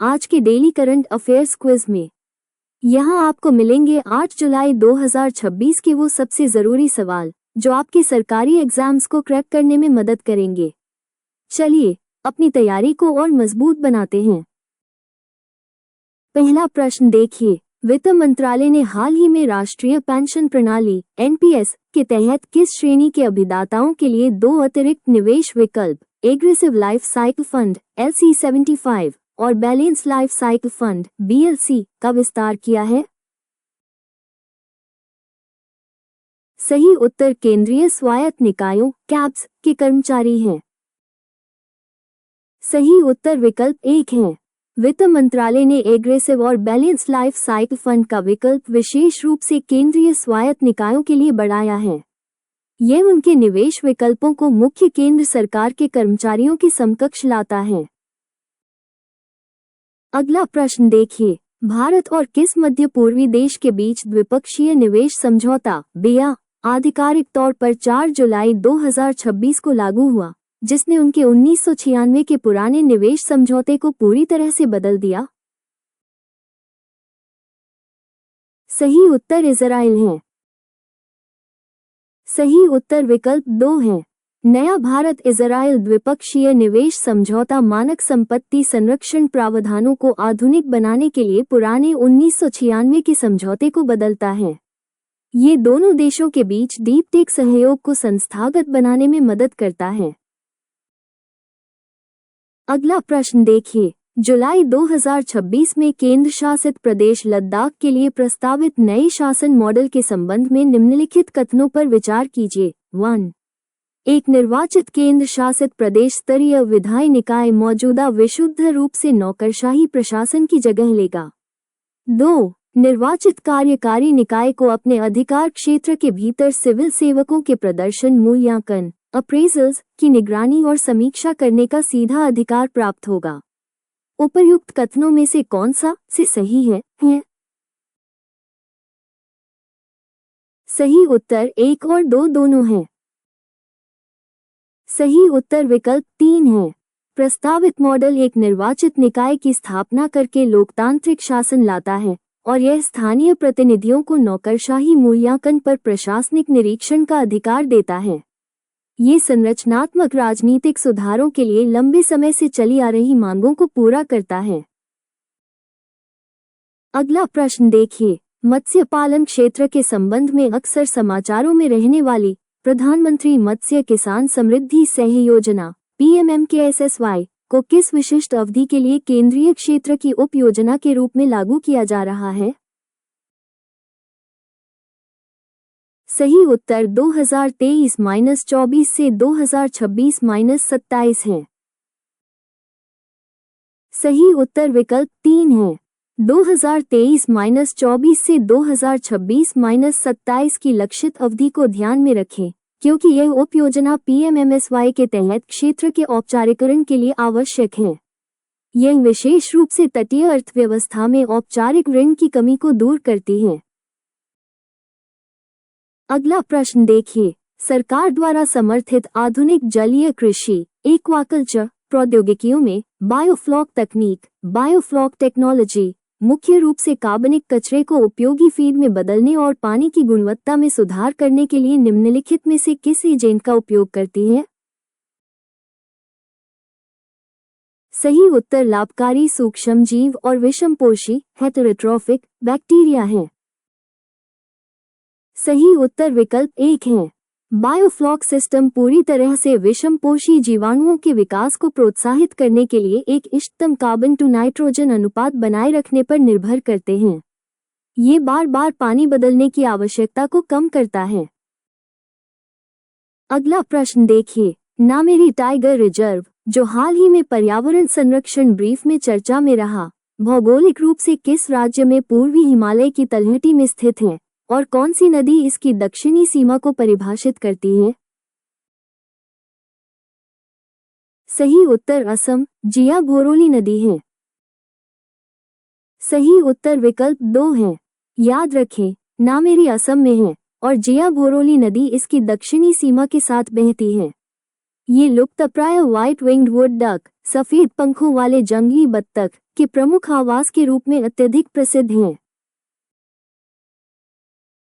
आज के daily current affairs quiz में यहाँ आपको मिलेंगे 8 जुलाई 2026 के वो सबसे ज़रूरी सवाल जो आपके सरकारी एग्जाम्स को क्रैक करने में मदद करेंगे। चलिए अपनी तैयारी को और मजबूत बनाते हैं। पहला प्रश्न देखिए, वित्त मंत्रालय ने हाल ही में राष्ट्रीय पेंशन प्रणाली (एनपीएस) के तहत किस श्रेणी के अभिदाताओं के लिए 2 अतिरिक्त निवेश विकल्प aggressive life cycle fund (LC75) और balance life cycle fund (BLC) का विस्तार किया है? सही उत्तर केंद्रीय स्वायत्त निकायों (कैब्स) के कर्मचारी हैं। सही उत्तर विकल्प 1 है। वित्त मंत्रालय ने एग्रेसिव और बैलेंस लाइफ साइकिल फंड का विकल्प विशेष रूप से केंद्रीय स्वायत्त निकायों के लिए बढ़ाया है। यह उनके निवेश विकल्पों को मुख्य केंद्र सरकार के कर्मचारियों की समकक्ष लाता है। अगला प्रश्न देखिए, भारत और किस मध्य पूर्वी देश के बीच द्विपक्षीय निवेश समझौता (BEA) आधिकारिक तौर पर 4 जुलाई 2026 को लागू हुआ, जिसने उनके 1996 के पुराने निवेश समझौते को पूरी तरह से बदल दिया? सही उत्तर इजराइल है। सही उत्तर विकल्प 2 है। नया भारत इजराइल द्विपक्षीय निवेश समझौता मानक संपत्ति संरक्षण प्रावधानों को आधुनिक बनाने के लिए पुराने 1996 के समझौते को बदलता है। ये दोनों देशों के बीच द्विपक्षीय सहयोग को संस्थागत बनाने में मदद करता है। अगला प्रश्न देखिए, जुलाई 2026 में केंद्र शासित प्रदेश लद्दाख के लिए प्रस्तावित नए शासन मॉडल के संबंध में निम्नलिखित कथनों पर विचार कीजिए। 1. एक निर्वाचित केंद्र शासित प्रदेश स्तरीय विधायी निकाय मौजूदा विशुद्ध रूप से नौकरशाही प्रशासन की जगह लेगा। 2. निर्वाचित कार्यकारी निकाय को अपने अधिकार क्षेत्र के भीतर सिविल सेवकों के प्रदर्शन मूल्यांकन अप्रेजल्स की निगरानी और समीक्षा करने का सीधा अधिकार प्राप्त होगा। उपर्युक्त कथनों में से कौन सा से सही है? सही उत्तर 1 और 2 दोनों हैं। सही उत्तर विकल्प 3 है। प्रस्तावित मॉडल एक निर्वाचित निकाय की स्थापना करके लोकतांत्रिक शासन लाता है और यह स्थानीय प्रतिनिधियों को नौकरशाही मूल्यांकन पर प्रशासनिक निरीक्षण का अधिकार देता है। ये संरचनात्मक राजनीतिक सुधारों के लिए लंबे समय से चली आ रही मांगों को पूरा करता है। अगला प्रश्न देखिए, मत्स्य पालन क्षेत्र के संबंध में अक्सर समाचारों में रहने वाली प्रधानमंत्री मत्स्य किसान समृद्धि सह योजना (PMMKSSY) को किस विशिष्ट अवधि के लिए केंद्रीय क्षेत्र की उप योजना के रूप में लागू किया जा रहा है? सही उत्तर 2023-24 से 2026-27 है। सही उत्तर विकल्प 3 है। 2023-24 से 2026-27 की लक्षित अवधि को ध्यान में रखें, क्योंकि यह उप योजना PMMSY के तहत क्षेत्र के औपचारिकरण के लिए आवश्यक है। यह विशेष रूप से तटीय अर्थव्यवस्था में औपचारिक ऋण की कमी को दूर करती है। अगला प्रश्न देखिए, सरकार द्वारा समर्थित आधुनिक जलीय कृषि एक्वाकल्चर प्रौद्योगिकियों में बायोफ्लॉक तकनीक बायोफ्लॉक टेक्नोलॉजी मुख्य रूप से कार्बनिक कचरे को उपयोगी फीड में बदलने और पानी की गुणवत्ता में सुधार करने के लिए निम्नलिखित में से किस एजेंट का उपयोग करती है? सही उत्तर लाभकारी सूक्ष्मजीव और विषमपोषी हेटेरोट्रॉफिक बैक्टीरिया है। सही उत्तर विकल्प 1 है। बायोफ्लॉक सिस्टम पूरी तरह से विषमपोषी जीवाणुओं के विकास को प्रोत्साहित करने के लिए एक इष्टतम कार्बन टू नाइट्रोजन अनुपात बनाए रखने पर निर्भर करते हैं। ये बार बार पानी बदलने की आवश्यकता को कम करता है। अगला प्रश्न देखिए, नामेरी टाइगर रिजर्व, जो हाल ही में पर्यावरण संरक्षण ब्रीफ में चर्चा में रहा, भौगोलिक रूप से किस राज्य में पूर्वी हिमालय की तलहटी में स्थित है और कौन सी नदी इसकी दक्षिणी सीमा को परिभाषित करती है? सही उत्तर असम जिया भोरोली नदी है। सही उत्तर विकल्प 2 है। याद रखें, नामेरी असम में है और जिया भोरोली नदी इसकी दक्षिणी सीमा के साथ बहती है। ये लुप्तप्राय व्हाइट विंग्ड वुड डक, सफेद पंखों वाले जंगली बत्तख के प्रमुख आवास के रूप में अत्यधिक प्रसिद्ध हैं।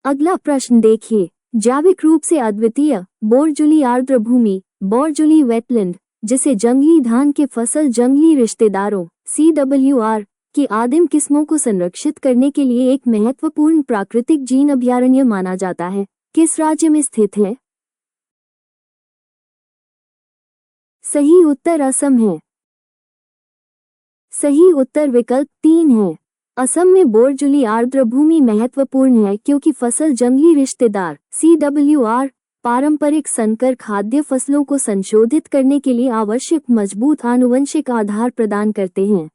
अगला प्रश्न देखिए, जैविक रूप से अद्वितीय बोरजुली आर्द्र भूमि बोरजुली वेटलैंड, जिसे जंगली धान के फसल जंगली रिश्तेदारों CWR की आदिम किस्मों को संरक्षित करने के लिए एक महत्वपूर्ण प्राकृतिक जीन अभयारण्य माना जाता है, किस राज्य में स्थित है? सही उत्तर असम है। सही उत्तर विकल्प 3 है। असम में बोरजुली आर्द्र भूमि महत्वपूर्ण है क्योंकि फसल जंगली रिश्तेदार CWR पारंपरिक संकर खाद्य फसलों को संशोधित करने के लिए आवश्यक मजबूत आनुवंशिक आधार प्रदान करते हैं।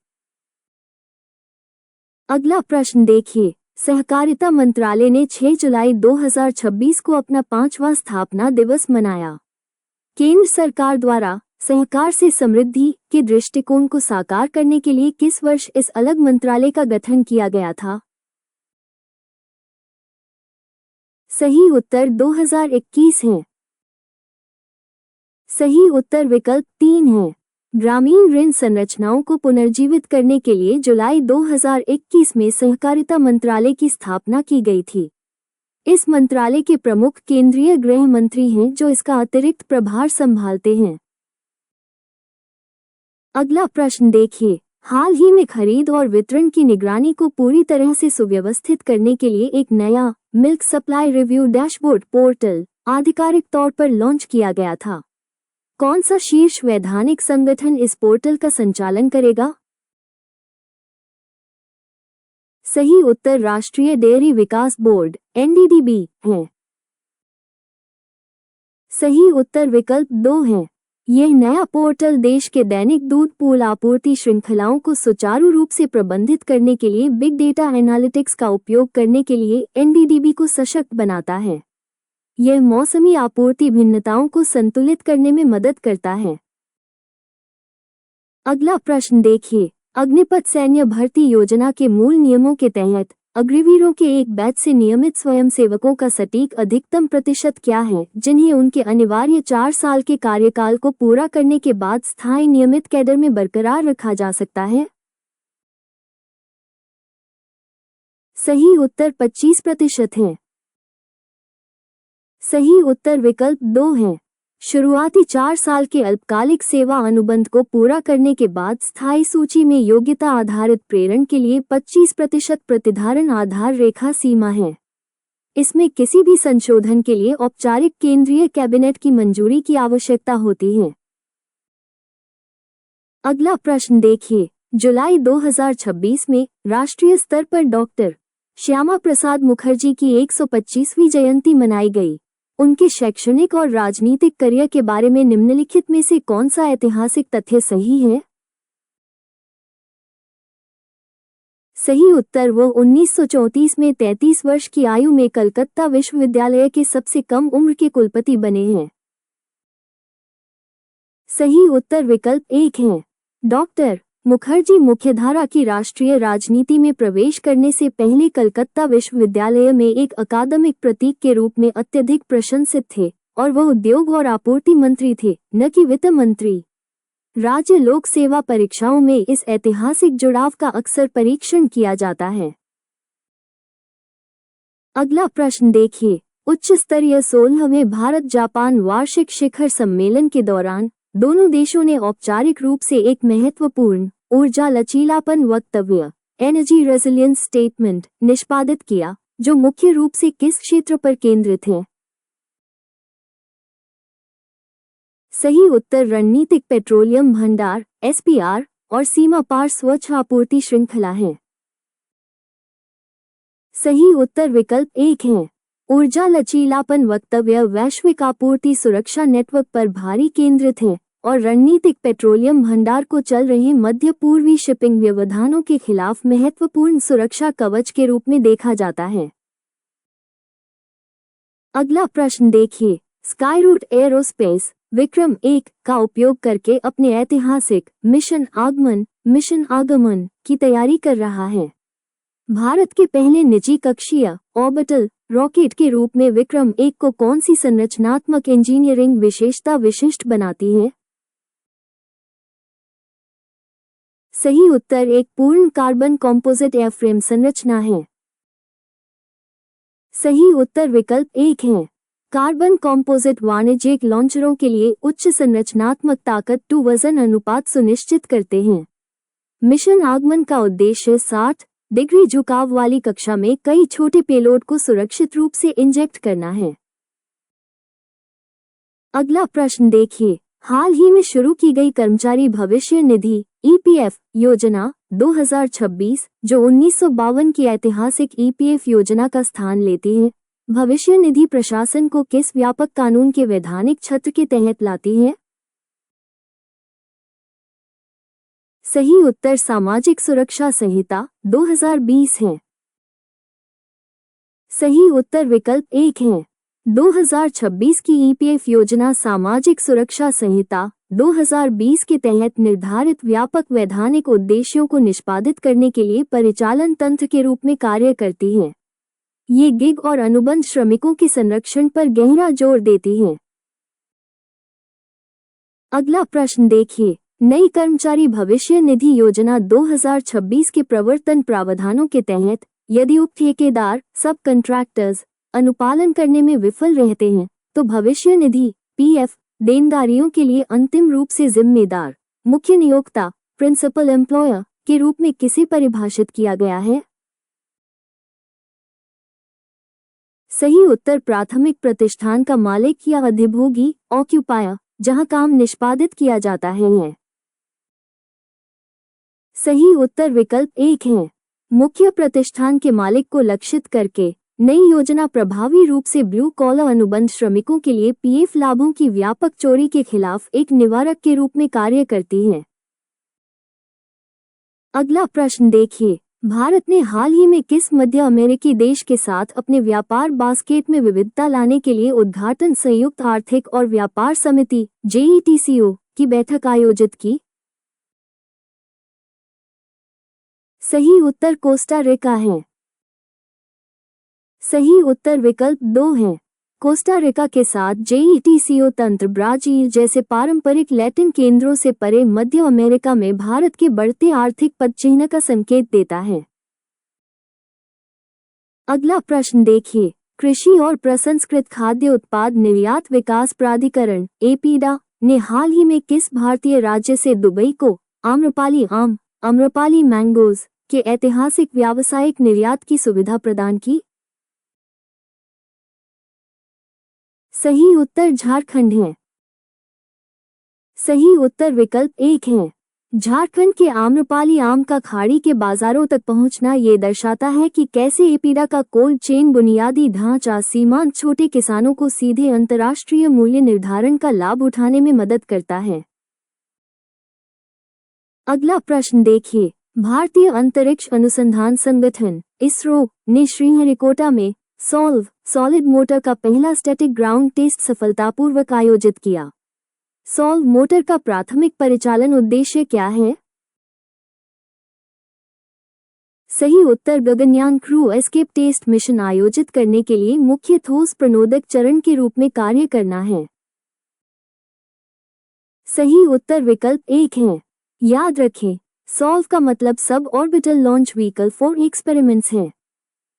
अगला प्रश्न देखिए, सहकारिता मंत्रालय ने 6 जुलाई 2026 को अपना 5वां स्थापना दिवस मनाया। केंद्र सरकार द्वारा सहकार से समृद्धि के दृष्टिकोण को साकार करने के लिए किस वर्ष इस अलग मंत्रालय का गठन किया गया था? सही उत्तर 2021 है। सही उत्तर विकल्प 3 है। ग्रामीण ऋण संरचनाओं को पुनर्जीवित करने के लिए जुलाई 2021 में सहकारिता मंत्रालय की स्थापना की गई थी। इस मंत्रालय के प्रमुख केंद्रीय गृह मंत्री हैं जो इसका अतिरिक्त प्रभार संभालते हैं। अगला प्रश्न देखिए, हाल ही में खरीद और वितरण की निगरानी को पूरी तरह से सुव्यवस्थित करने के लिए एक नया milk supply review dashboard portal आधिकारिक तौर पर लॉन्च किया गया था। कौन सा शीर्ष वैधानिक संगठन इस पोर्टल का संचालन करेगा? सही उत्तर राष्ट्रीय डेयरी विकास बोर्ड NDDB है। सही उत्तर विकल्प 2 है। यह नया पोर्टल देश के दैनिक दूध पूल आपूर्ति श्रृंखलाओं को सुचारू रूप से प्रबंधित करने के लिए बिग डेटा एनालिटिक्स का उपयोग करने के लिए NDDB को सशक्त बनाता है। यह मौसमी आपूर्ति भिन्नताओं को संतुलित करने में मदद करता है। अगला प्रश्न देखिए, अग्निपथ सैन्य भर्ती योजना के मूल नियमों के तहत अग्निवीरों के एक बैच से नियमित स्वयंसेवकों का सटीक अधिकतम प्रतिशत क्या है, जिन्हें उनके अनिवार्य 4 साल के कार्यकाल को पूरा करने के बाद स्थायी नियमित कैडर में बरकरार रखा जा सकता है? सही उत्तर 25% है। सही उत्तर विकल्प 2 है। शुरुआती 4 साल के अल्पकालिक सेवा अनुबंध को पूरा करने के बाद स्थायी सूची में योग्यता आधारित प्रेरण के लिए 25% प्रतिधारण आधार रेखा सीमा है। इसमें किसी भी संशोधन के लिए औपचारिक केंद्रीय कैबिनेट की मंजूरी की आवश्यकता होती है। अगला प्रश्न देखिए, जुलाई 2026 में राष्ट्रीय स्तर पर डॉक्टर श्यामा प्रसाद मुखर्जी की 125वीं जयंती मनाई गई। उनके शैक्षणिक और राजनीतिक करियर के बारे में निम्नलिखित में से कौन सा ऐतिहासिक तथ्य सही है? सही उत्तर वो 1934 में 33 वर्ष की आयु में कलकत्ता विश्वविद्यालय के सबसे कम उम्र के कुलपति बने हैं। सही उत्तर विकल्प 1 है। डॉक्टर मुखर्जी मुख्यधारा की राष्ट्रीय राजनीति में प्रवेश करने से पहले कलकत्ता विश्वविद्यालय में एक अकादमिक प्रतीक के रूप में अत्यधिक प्रशंसित थे और वह उद्योग और आपूर्ति मंत्री थे, न कि वित्त मंत्री। राज्य लोक सेवा परीक्षाओं में इस ऐतिहासिक जुड़ाव का अक्सर परीक्षण किया जाता है। अगला प्रश्न देखिए, उच्च स्तरीय 16वें भारत जापान वार्षिक शिखर सम्मेलन के दौरान दोनों देशों ने औपचारिक रूप से एक महत्वपूर्ण ऊर्जा लचीलापन वक्तव्य एनर्जी रेजिलियंस स्टेटमेंट निष्पादित किया, जो मुख्य रूप से किस क्षेत्र पर केंद्रित है? सही उत्तर रणनीतिक पेट्रोलियम भंडार SPR और सीमा पार स्वच्छ आपूर्ति श्रृंखला है। सही उत्तर विकल्प 1 है। ऊर्जा लचीलापन वक्तव्य वैश्विक आपूर्ति सुरक्षा नेटवर्क पर भारी केंद्रित है और रणनीतिक पेट्रोलियम भंडार को चल रहे मध्य पूर्वी शिपिंग व्यवधानों के खिलाफ महत्वपूर्ण सुरक्षा कवच के रूप में देखा जाता है। अगला प्रश्न देखिए, स्काईरूट एरोस्पेस विक्रम 1 का उपयोग करके अपने ऐतिहासिक मिशन आगमन की तैयारी कर रहा है। भारत के पहले निजी कक्षीय ऑर्बिटल रॉकेट के रूप में विक्रम-1 को कौन सी संरचनात्मक इंजीनियरिंग विशेषता विशिष्ट बनाती है? सही उत्तर एक पूर्ण कार्बन कॉम्पोजिट एयरफ्रेम संरचना है। सही उत्तर विकल्प 1 है। कार्बन कॉम्पोजिट वाणिज्यिक लॉन्चरों के लिए उच्च संरचनात्मक ताकत टू वजन अनुपात सुनिश्चित करते हैं। मिशन आगमन का उद्देश्य 60 डिग्री झुकाव वाली कक्षा में कई छोटे पेलोड को सुरक्षित रूप से इंजेक्ट करना है। अगला प्रश्न देखिए, हाल ही में शुरू की गई कर्मचारी भविष्य निधि EPF योजना 2026 जो 1952 की ऐतिहासिक EPF योजना का स्थान लेती है, भविष्य निधि प्रशासन को किस व्यापक कानून के वैधानिक छत्र के तहत लाती है? सही उत्तर सामाजिक सुरक्षा संहिता 2020 है। सही उत्तर विकल्प 1 है। 2026 की EPF योजना सामाजिक सुरक्षा संहिता 2020 के तहत निर्धारित व्यापक वैधानिक उद्देश्यों को निष्पादित करने के लिए परिचालन तंत्र के रूप में कार्य करती है। ये गिग और अनुबंध श्रमिकों के संरक्षण पर गहरा जोर देती है। अगला प्रश्न देखिए, नई कर्मचारी भविष्य निधि योजना 2026 के प्रवर्तन प्रावधानों के तहत यदि उप ठेकेदार सब कंट्रैक्टर्स अनुपालन करने में विफल रहते हैं तो भविष्य निधि PF देनदारियों के लिए अंतिम रूप से जिम्मेदार मुख्य नियोक्ता प्रिंसिपल एम्प्लॉयर के रूप में किसे परिभाषित किया गया है? सही उत्तर प्राथमिक प्रतिष्ठान का मालिक या अधिभोगी ऑक्यूपायर जहां काम निष्पादित किया जाता है। सही उत्तर विकल्प 1 है। मुख्य प्रतिष्ठान के मालिक को लक्षित करके नई योजना प्रभावी रूप से ब्लू कॉलर अनुबंध श्रमिकों के लिए PF लाभों की व्यापक चोरी के खिलाफ एक निवारक के रूप में कार्य करती है। अगला प्रश्न देखिए, भारत ने हाल ही में किस मध्य अमेरिकी देश के साथ अपने व्यापार बास्केट में विविधता लाने के लिए उद्घाटन संयुक्त आर्थिक और व्यापार समिति JETCO की बैठक आयोजित की? सही उत्तर कोस्टा रिका है। सही उत्तर विकल्प 2 है। कोस्टा रिका के साथ JETCO तंत्र ब्राजील जैसे पारंपरिक लैटिन केंद्रों से परे मध्य अमेरिका में भारत के बढ़ते आर्थिक पदचिह्न का संकेत देता है। अगला प्रश्न देखिए, कृषि और प्रसंस्कृत खाद्य उत्पाद निर्यात विकास प्राधिकरण APEDA ने हाल ही में किस भारतीय राज्य से दुबई को आम्रपाली आम आम्रपाली मैंगोज के ऐतिहासिक व्यावसायिक निर्यात की सुविधा प्रदान की? सही उत्तर झारखंड है। सही उत्तर विकल्प 1 है। झारखंड के आम्रपाली आम का खाड़ी के बाजारों तक पहुंचना ये दर्शाता है कि कैसे APEDA का कोल्ड चेन बुनियादी ढांचा सीमांत छोटे किसानों को सीधे अंतर्राष्ट्रीय मूल्य निर्धारण का लाभ उठाने में मदद करता है। अगला प्रश्न देखिए, भारतीय अंतरिक्ष अनुसंधान संगठन ISRO ने श्रीहरिकोटा में सॉल्व सॉलिड मोटर का पहला स्टैटिक ग्राउंड टेस्ट सफलतापूर्वक आयोजित किया। सॉल्व मोटर का प्राथमिक परिचालन उद्देश्य क्या है? सही उत्तर Gaganyaan crew escape test mission आयोजित करने के लिए मुख्य ठोस प्रणोदक चरण के रूप में कार्य करना है। सही उत्तर विकल्प 1 है। याद रखें, सॉल्व का मतलब sub orbital launch vehicle for experiments है।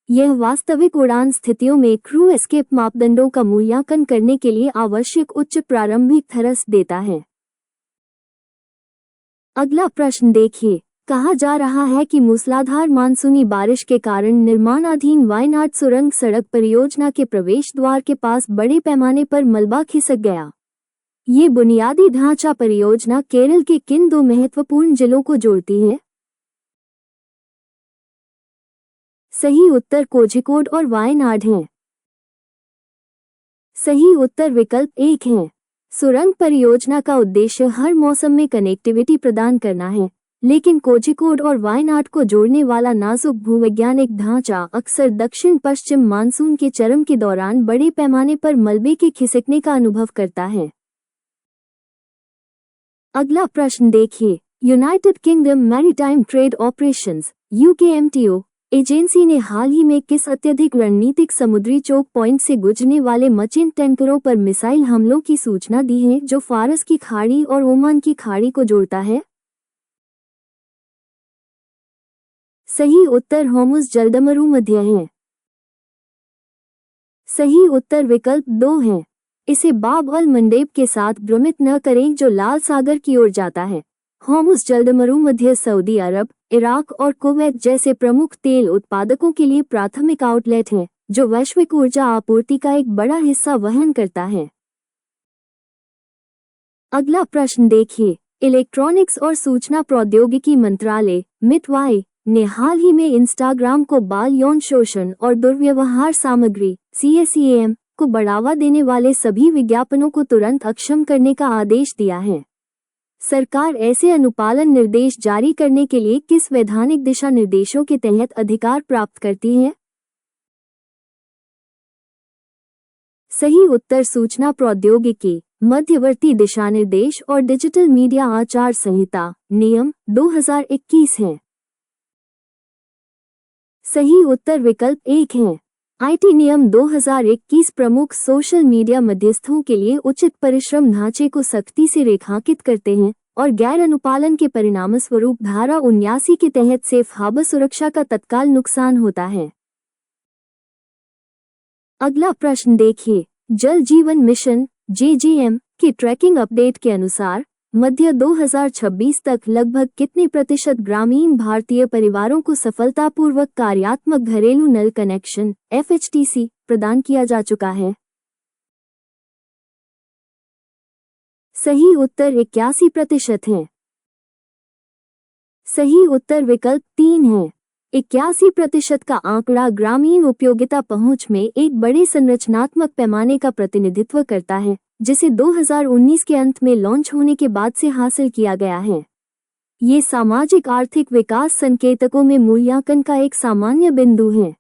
यह वास्तविक उड़ान स्थितियों में क्रू एस्केप मापदंडों का मूल्यांकन करने के लिए आवश्यक उच्च प्रारंभिक थ्रस्ट देता है। अगला प्रश्न देखिए, कहा जा रहा है कि मूसलाधार मानसूनी बारिश के कारण निर्माणाधीन वायनाड सुरंग सड़क परियोजना के प्रवेश द्वार के पास बड़े पैमाने पर मलबा खिसक गया। ये बुनियादी ढांचा परियोजना केरल के किन 2 महत्वपूर्ण जिलों को जोड़ती है? सही उत्तर कोझिकोड और वायनाड हैं। सही उत्तर विकल्प 1 है। सुरंग परियोजना का उद्देश्य हर मौसम में कनेक्टिविटी प्रदान करना है, लेकिन कोझिकोड और वायनाड को जोड़ने वाला नाजुक भूवैज्ञानिक ढांचा अक्सर दक्षिण पश्चिम मानसून के चरम के दौरान बड़े पैमाने पर मलबे के खिसकने का अनुभव करता है। अगला प्रश्न देखिए, United kingdom maritime trade operations UKMTO agency ने हाल ही में किस अत्यधिक रणनीतिक समुद्री चोक पॉइंट से गुजरने वाले मर्चेंट टैंकरों पर मिसाइल हमलों की सूचना दी है जो फारस की खाड़ी और ओमान की खाड़ी को जोड़ता है? सही उत्तर होर्मुज़ जलदमरू मध्य है। सही उत्तर विकल्प 2 है। इसे बाब अल मंडेब के साथ भ्रमित न करें जो लाल सागर की ओर जाता है। होर्मुज़ जलदमरू मध्य सऊदी अरब, इराक और कुवैत जैसे प्रमुख तेल उत्पादकों के लिए प्राथमिक आउटलेट है जो वैश्विक ऊर्जा आपूर्ति का एक बड़ा हिस्सा वहन करता है। अगला प्रश्न देखिए। इलेक्ट्रॉनिक्स और सूचना प्रौद्योगिकी मंत्रालय मितवाई ने हाल ही में इंस्टाग्राम को बाल यौन शोषण और दुर्व्यवहार सामग्री CSEAM को बढ़ावा देने वाले सभी विज्ञापनों को तुरंत अक्षम करने का आदेश दिया है। सरकार ऐसे अनुपालन निर्देश जारी करने के लिए किस वैधानिक दिशा निर्देशों के तहत अधिकार प्राप्त करती है? सही उत्तर सूचना प्रौद्योगिकी मध्यवर्ती दिशानिर्देश और डिजिटल मीडिया आचार संहिता नियम 2021 है। सही उत्तर विकल्प 1 है। IT नियम 2021 प्रमुख सोशल मीडिया मध्यस्थों के लिए उचित परिश्रम ढांचे को सख्ती से रेखांकित करते हैं और गैर अनुपालन के परिणामस्वरूप धारा 79 के तहत सेफ हार्बर सुरक्षा का तत्काल नुकसान होता है। अगला प्रश्न देखिए। जल जीवन मिशन JJM की ट्रैकिंग अपडेट के अनुसार मध्य 2026 तक लगभग कितने प्रतिशत ग्रामीण भारतीय परिवारों को सफलतापूर्वक कार्यात्मक घरेलू नल कनेक्शन FHTC प्रदान किया जा चुका है? सही उत्तर 81% है। सही उत्तर विकल्प 3 है। 81% का आंकड़ा ग्रामीण उपयोगिता पहुंच में एक बड़े संरचनात्मक पैमाने का प्रतिनिधित्व करता है जिसे 2019 के अंत में लॉन्च होने के बाद से हासिल किया गया है। ये सामाजिक आर्थिक विकास संकेतकों में मूल्यांकन का एक सामान्य बिंदु है।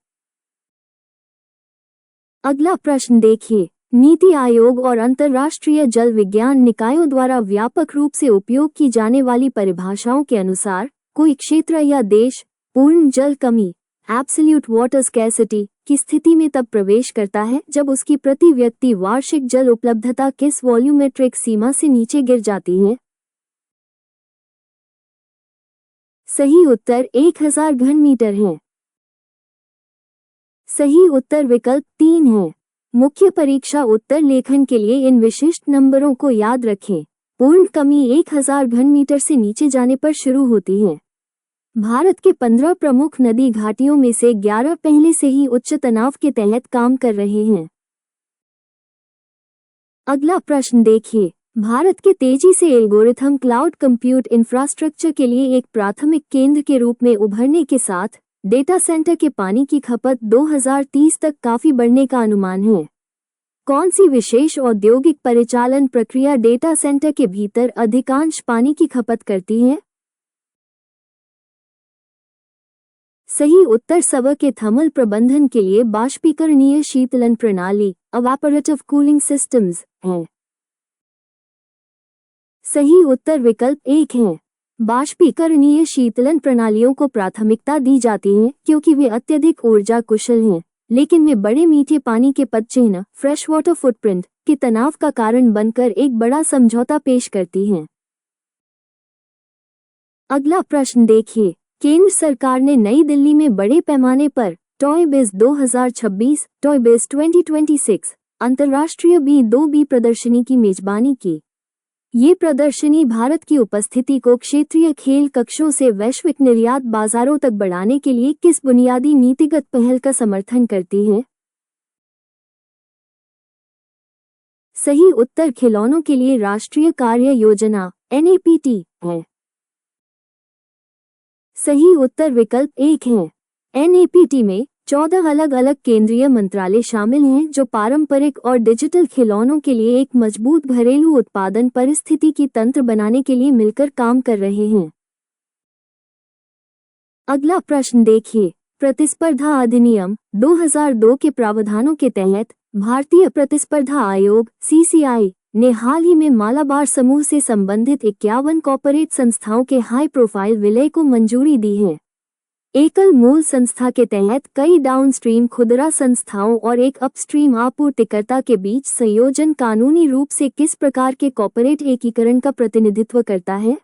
अगला प्रश्न देखिए। नीति आयोग और अंतर्राष्ट्रीय जल विज्ञान निकायों द्वारा व्यापक रूप से उपयोग की जाने वाली परिभाषाओं के अनुसार कोई क्षेत्र या देश पूर्ण जल कमी एब्सोल्यूट वाटर स्कैर्सिटी की स्थिति में तब प्रवेश करता है जब उसकी प्रति व्यक्ति वार्षिक जल उपलब्धता किस वॉल्यूमेट्रिक सीमा से नीचे गिर जाती है? सही उत्तर 1000 घन मीटर है। सही उत्तर विकल्प 3 है। मुख्य परीक्षा उत्तर लेखन के लिए इन विशिष्ट नंबरों को याद रखें। पूर्ण कमी 1000 घन मीटर से नीचे जाने पर शुरू होती है। भारत के 15 प्रमुख नदी घाटियों में से 11 पहले से ही उच्च तनाव के तहत काम कर रहे हैं। अगला प्रश्न देखिए। भारत के तेजी से एल्गोरिथम क्लाउड कंप्यूट इंफ्रास्ट्रक्चर के लिए एक प्राथमिक केंद्र के रूप में उभरने के साथ डेटा सेंटर के पानी की खपत 2030 तक काफी बढ़ने का अनुमान है। कौन सी विशेष औद्योगिक परिचालन प्रक्रिया डेटा सेंटर के भीतर अधिकांश पानी की खपत करती है? सही उत्तर सवर के थर्मल प्रबंधन के लिए बाष्पीकरणीय शीतलन प्रणाली इवेपोरेटिव कूलिंग सिस्टम्स है। सही उत्तर विकल्प 1 है। बाष्पीकरणीय शीतलन प्रणालियों को प्राथमिकता दी जाती है क्योंकि वे अत्यधिक ऊर्जा कुशल हैं, लेकिन वे बड़े मीठे पानी के पदचिह्न फ्रेश वाटर फुटप्रिंट के तनाव का कारण बनकर एक बड़ा समझौता पेश करती हैं। अगला प्रश्न देखिए। केंद्र सरकार ने नई दिल्ली में बड़े पैमाने पर टॉय बिज 2026 टॉय बिज 2026 अंतर्राष्ट्रीय B2B प्रदर्शनी की मेजबानी की। ये प्रदर्शनी भारत की उपस्थिति को क्षेत्रीय खेल कक्षों से वैश्विक निर्यात बाजारों तक बढ़ाने के लिए किस बुनियादी नीतिगत पहल का समर्थन करती है? सही उत्तर खिलौनों के लिए राष्ट्रीय कार्य योजना NAPT है। सही उत्तर विकल्प 1 है। NAPT में 14 अलग अलग केंद्रीय मंत्रालय शामिल हैं जो पारंपरिक और डिजिटल खिलौनों के लिए एक मजबूत घरेलू उत्पादन परिस्थिति तंत्र बनाने के लिए मिलकर काम कर रहे हैं। अगला प्रश्न देखिए। प्रतिस्पर्धा अधिनियम 2002 के प्रावधानों के तहत भारतीय प्रतिस्पर्धा आयोग CCI ने हाल ही में मालाबार समूह से संबंधित 51 कॉर्पोरेट संस्थाओं के हाई प्रोफाइल विलय को मंजूरी दी है। एकल मूल संस्था के तहत कई डाउनस्ट्रीम खुदरा संस्थाओं और एक अपस्ट्रीम आपूर्तिकर्ता के बीच संयोजन कानूनी रूप से किस प्रकार के कॉर्पोरेट एकीकरण का प्रतिनिधित्व करता है?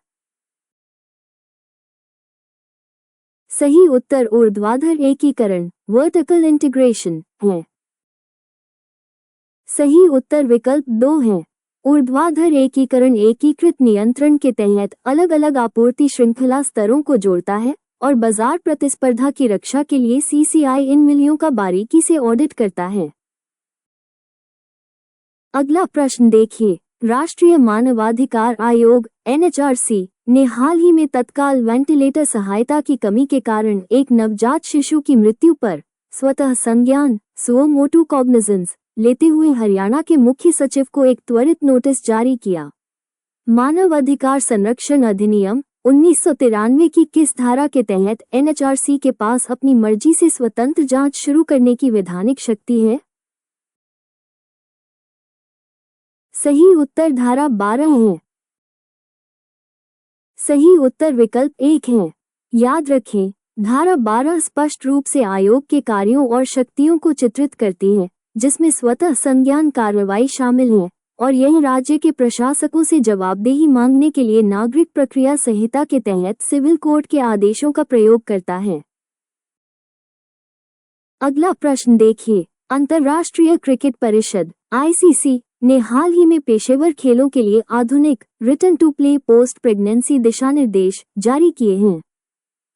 सही उत्तर ऊर्ध्वाधर एकीकरण, वर्टिकल इंटीग्रेशन है। सही उत्तर विकल्प 2 है। ऊर्ध्वाधर एकीकरण एकीकृत नियंत्रण के तहत अलग अलग आपूर्ति श्रृंखला स्तरों को जोड़ता है और बाजार प्रतिस्पर्धा की रक्षा के लिए सीसीआई इन मिलियों का बारीकी से ऑडिट करता है। अगला प्रश्न देखिए। राष्ट्रीय मानवाधिकार आयोग (एनएचआरसी) ने हाल ही में तत्काल वेंटिलेटर सहायता की कमी के कारण एक नवजात शिशु की मृत्यु पर स्वतः संज्ञान सुओ मोटू कॉग्निजेंस लेते हुए हरियाणा के मुख्य सचिव को एक त्वरित नोटिस जारी किया। मानव अधिकार संरक्षण अधिनियम 1993 की किस धारा के तहत एनएचआरसी के पास अपनी मर्जी से स्वतंत्र जांच शुरू करने की वैधानिक शक्ति है? सही उत्तर धारा 12 है। सही उत्तर विकल्प 1 है। याद रखें, धारा 12 स्पष्ट रूप से आयोग के कार्यों और शक्तियों को चित्रित करती है, जिसमें स्वतः संज्ञान कार्रवाई शामिल है और यह राज्य के प्रशासकों से जवाबदेही मांगने के लिए नागरिक प्रक्रिया संहिता के तहत सिविल कोर्ट के आदेशों का प्रयोग करता है। अगला प्रश्न देखिए। अंतर्राष्ट्रीय क्रिकेट परिषद (आईसीसी) ने हाल ही में पेशेवर खेलों के लिए आधुनिक return to play post pregnancy दिशानिर्देश जारी किए हैं।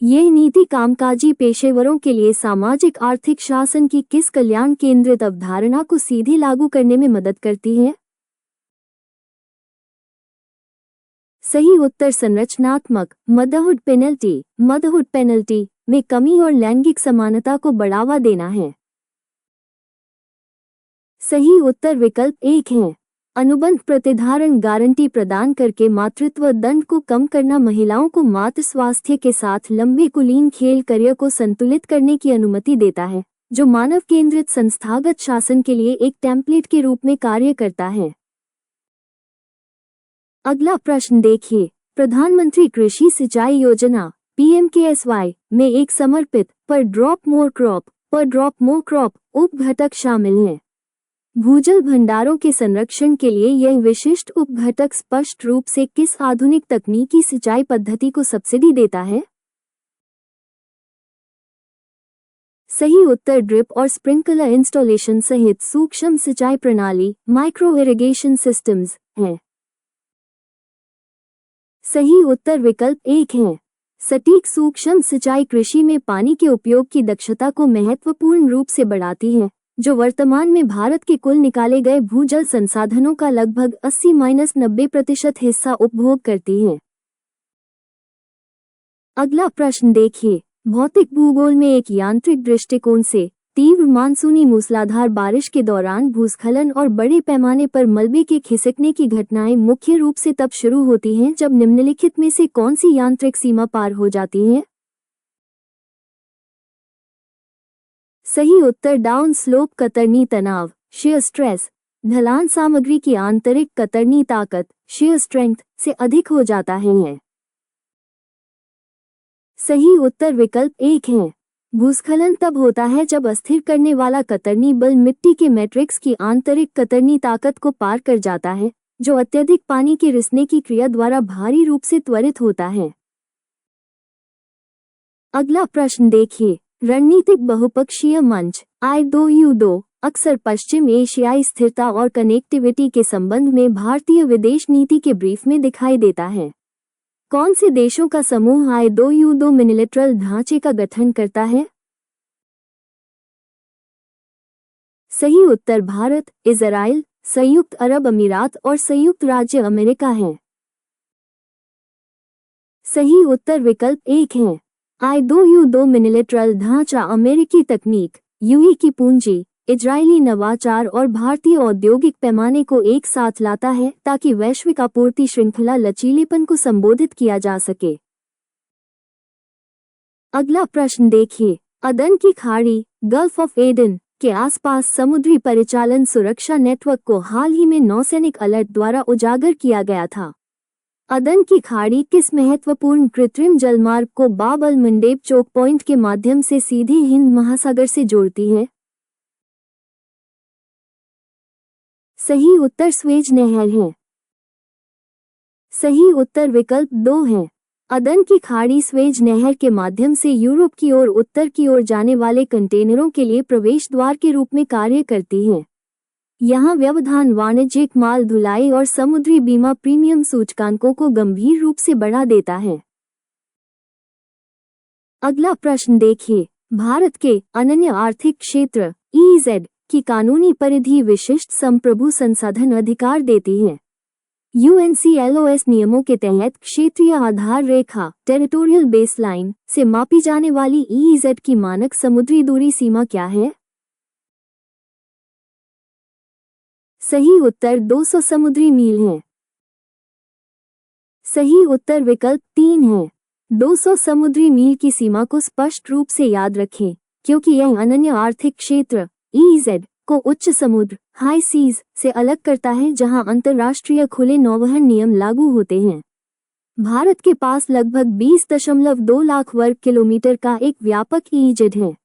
यह नीति कामकाजी पेशेवरों के लिए सामाजिक आर्थिक शासन की किस कल्याण केंद्रित अवधारणा को सीधे लागू करने में मदद करती है? सही उत्तर संरचनात्मक मदरहुड पेनल्टी में कमी और लैंगिक समानता को बढ़ावा देना है। सही उत्तर विकल्प 1 है। अनुबंध प्रतिधारण गारंटी प्रदान करके मातृत्व दंड को कम करना महिलाओं को मातृ स्वास्थ्य के साथ लंबे कुलीन खेल करियर को संतुलित करने की अनुमति देता है, जो मानव केंद्रित संस्थागत शासन के लिए एक टेम्पलेट के रूप में कार्य करता है। अगला प्रश्न देखिए। प्रधानमंत्री कृषि सिंचाई योजना (पीएमकेएसवाई) में एक समर्पित पर ड्रॉप मोर क्रॉप उप घटक शामिल हैं। भूजल भंडारों के संरक्षण के लिए यह विशिष्ट उप घटक स्पष्ट रूप से किस आधुनिक तकनीकी सिंचाई पद्धति को सब्सिडी देता है? सही उत्तर ड्रिप और स्प्रिंकलर इंस्टॉलेशन सहित सूक्ष्म सिंचाई प्रणाली माइक्रो इरिगेशन सिस्टम्स है। सही उत्तर विकल्प 1 है। सटीक सूक्ष्म सिंचाई कृषि में पानी के उपयोग की दक्षता को महत्वपूर्ण रूप से बढ़ाती है, जो वर्तमान में भारत के कुल निकाले गए भूजल संसाधनों का लगभग 80-90% हिस्सा उपभोग करती है। अगला प्रश्न देखिए। भौतिक भूगोल में एक यांत्रिक दृष्टिकोण से तीव्र मानसूनी मूसलाधार बारिश के दौरान भूस्खलन और बड़े पैमाने पर मलबे के खिसकने की घटनाएं मुख्य रूप से तब शुरू होती हैं जब निम्नलिखित में से कौन सी यांत्रिक सीमा पार हो जाती है? सही उत्तर डाउन स्लोप कतरनी तनाव shear स्ट्रेस ढलान सामग्री की आंतरिक कतरनी ताकत shear स्ट्रेंथ से अधिक हो जाता है। सही उत्तर विकल्प 1 है। भूस्खलन तब होता है जब अस्थिर करने वाला कतरनी बल मिट्टी के मैट्रिक्स की आंतरिक कतरनी ताकत को पार कर जाता है, जो अत्यधिक पानी के रिसने की क्रिया द्वारा भारी रूप से त्वरित होता है। अगला प्रश्न देखिए। रणनीतिक बहुपक्षीय मंच I2U2 अक्सर पश्चिम एशियाई स्थिरता और कनेक्टिविटी के संबंध में भारतीय विदेश नीति के ब्रीफ में दिखाई देता है। कौन से देशों का समूह I2U2 मिनिलेटरल ढांचे का गठन करता है? सही उत्तर भारत, इजराइल, संयुक्त अरब अमीरात और संयुक्त राज्य अमेरिका है। सही उत्तर विकल्प 1 है। I2U2 मिनिलेटरल ढांचा अमेरिकी तकनीक, यूएई की पूंजी, इजरायली नवाचार और भारतीय औद्योगिक पैमाने को एक साथ लाता है ताकि वैश्विक आपूर्ति श्रृंखला लचीलेपन को संबोधित किया जा सके। अगला प्रश्न देखिए। अदन की खाड़ी गल्फ ऑफ एडन के आसपास समुद्री परिचालन सुरक्षा नेटवर्क को हाल ही में नौसैनिक अलर्ट द्वारा उजागर किया गया था। अदन की खाड़ी किस महत्वपूर्ण कृत्रिम जलमार्ग को बाब अल मंडेब चोक पॉइंट के माध्यम से सीधे हिंद महासागर से जोड़ती है? सही उत्तर स्वेज नहर है। सही उत्तर विकल्प 2 है। अदन की खाड़ी स्वेज नहर के माध्यम से यूरोप की ओर उत्तर की ओर जाने वाले कंटेनरों के लिए प्रवेश द्वार के रूप में कार्य करती है। यहाँ व्यवधान वाणिज्यिक माल ढुलाई और समुद्री बीमा प्रीमियम सूचकांकों को गंभीर रूप से बढ़ा देता है। अगला प्रश्न देखिए। भारत के अनन्य आर्थिक क्षेत्र (EEZ) की कानूनी परिधि विशिष्ट संप्रभु संसाधन अधिकार देती है। UNCLOS नियमों के तहत क्षेत्रीय आधार रेखा टेरिटोरियल बेसलाइन से मापी जाने वाली EEZ की मानक समुद्री दूरी सीमा क्या है? सही उत्तर 200 समुद्री मील है। सही उत्तर विकल्प 3 है। 200 समुद्री मील की सीमा को स्पष्ट रूप से याद रखें, क्योंकि यह अनन्य आर्थिक क्षेत्र (EEZ) को उच्च समुद्र हाई सीज से अलग करता है, जहां अंतर्राष्ट्रीय खुले नौवहन नियम लागू होते हैं। भारत के पास लगभग 20.2 लाख वर्ग किलोमीटर का एक व्यापक EEZ है।